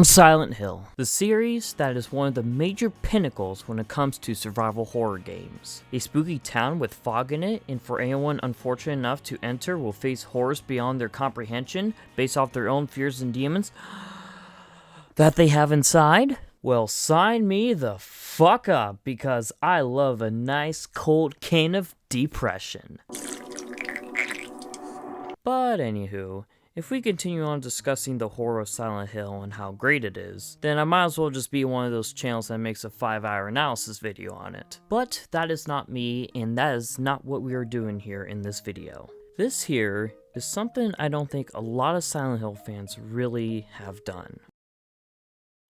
Silent Hill, the series that is one of the major pinnacles when it comes to survival horror games. A spooky town with fog in it, and for anyone unfortunate enough to enter will face horrors beyond their comprehension based off their own fears and demons that they have inside. Well, sign me the fuck up, because I love a nice cold can of depression. But anywho, if we continue on discussing the horror of Silent Hill and how great it is, then I might as well just be one of those channels that makes a 5-hour analysis video on it. But that is not me, and that is not what we are doing here in this video. This here is something I don't think a lot of Silent Hill fans really have done.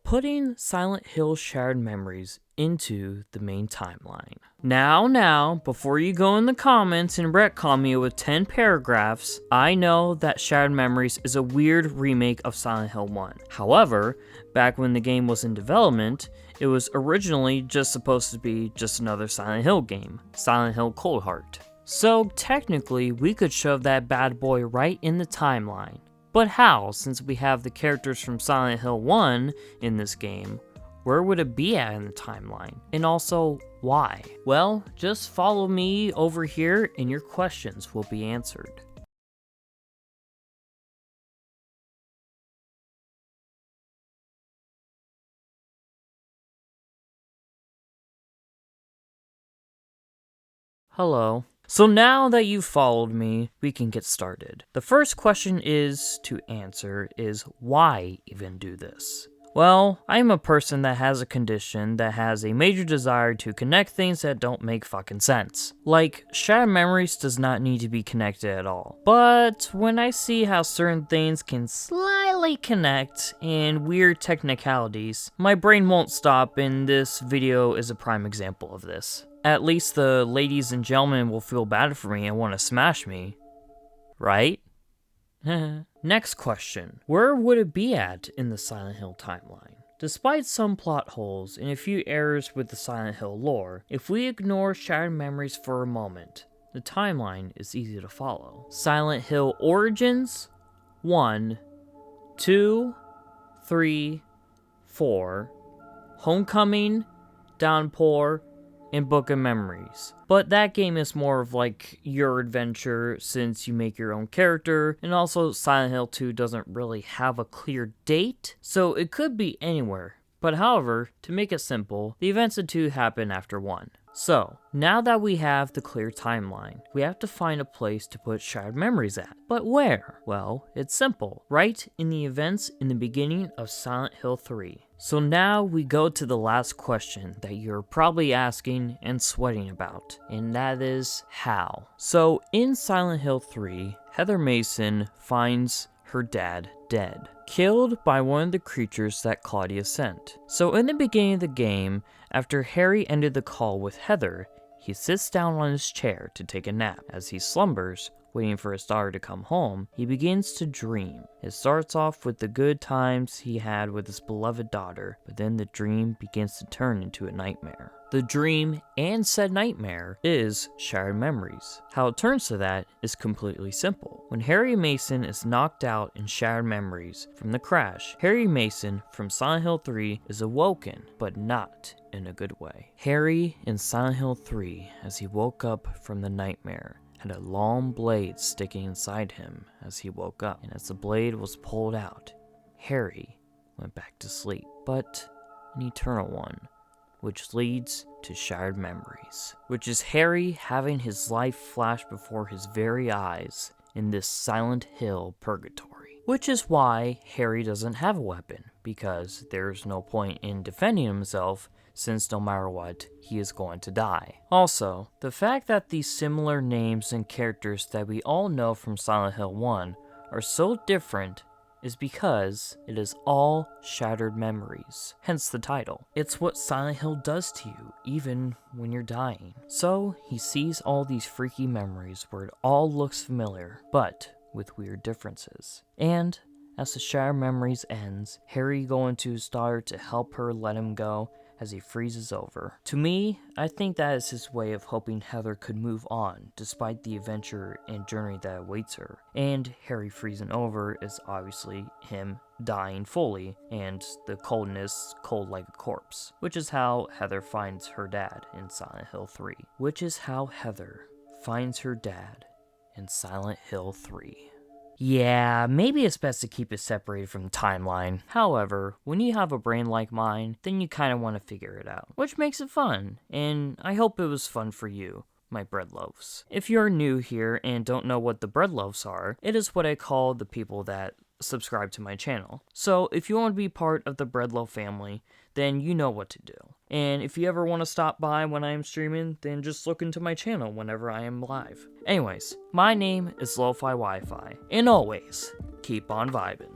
Putting Silent Hill Shattered Memories into the main timeline. Now, before you go in the comments and retcon me with 10 paragraphs, I know that Shattered Memories is a weird remake of Silent Hill 1. However, back when the game was in development, it was originally just supposed to be just another Silent Hill game, Silent Hill Cold Heart. So technically, we could shove that bad boy right in the timeline. But how, since we have the characters from Silent Hill 1 in this game? Where would it be at in the timeline? And also, why? Well, just follow me over here and your questions will be answered. Hello. So now that you've followed me, we can get started. The first question to answer is why even do this? Well, I'm a person that has a condition that has a major desire to connect things that don't make fucking sense. Like, Shattered Memories does not need to be connected at all. But when I see how certain things can slightly connect and weird technicalities, my brain won't stop, and this video is a prime example of this. At least the ladies and gentlemen will feel bad for me and want to smash me. Right? Next question. Where would it be at in the Silent Hill timeline? Despite some plot holes and a few errors with the Silent Hill lore, if we ignore Shattered Memories for a moment, the timeline is easy to follow. Silent Hill Origins, 1, 2, 3, 4, Homecoming, Downpour, and Book of Memories. But that game is more of like your adventure since you make your own character, and also Silent Hill 2 doesn't really have a clear date, so it could be anywhere. But however, to make it simple, the events of 2 happen after 1. So, now that we have the clear timeline, we have to find a place to put Shattered Memories at. But where? Well, it's simple. Right in the events in the beginning of Silent Hill 3. So now we go to the last question that you're probably asking and sweating about, and that is how. So in Silent Hill 3, Heather Mason finds her dad dead, killed by one of the creatures that Claudia sent. So in the beginning of the game, after Harry ended the call with Heather, he sits down on his chair to take a nap. As he slumbers, waiting for his daughter to come home, he begins to dream. It starts off with the good times he had with his beloved daughter, but then the dream begins to turn into a nightmare. The dream and said nightmare is Shattered Memories. How it turns to that is completely simple. When Harry Mason is knocked out in Shattered Memories from the crash, Harry Mason from Silent Hill 3 is awoken, but not in a good way. Harry in Silent Hill 3, as he woke up from the nightmare, had a long blade sticking inside him as he woke up, and as the blade was pulled out, Harry went back to sleep, but an eternal one, which leads to Shattered Memories, which is Harry having his life flash before his very eyes in this Silent Hill purgatory. Which is why Harry doesn't have a weapon, because there's no point in defending himself since no matter what, he is going to die. Also, the fact that these similar names and characters that we all know from Silent Hill 1 are so different is because it is all Shattered Memories, hence the title. It's what Silent Hill does to you, even when you're dying. So, he sees all these freaky memories where it all looks familiar, but with weird differences. And as the Shattered Memories ends, Harry going to his daughter to help her let him go, as he freezes over. To me, I think that is his way of hoping Heather could move on despite the adventure and journey that awaits her. And Harry freezing over is obviously him dying fully, and the coldness cold like a corpse, which is how Heather finds her dad in Silent Hill 3. Yeah, maybe it's best to keep it separated from the timeline. However, when you have a brain like mine, then you kind of want to figure it out, which makes it fun, and I hope it was fun for you, my bread loaves. If you're new here and don't know what the bread loaves are, it is what I call the people that subscribe to my channel. So if you want to be part of the bread loaf family, then you know what to do. And if you ever want to stop by when I am streaming, then just look into my channel whenever I am live. Anyways, my name is Lo-Fi Wi-Fi, and always keep on vibing.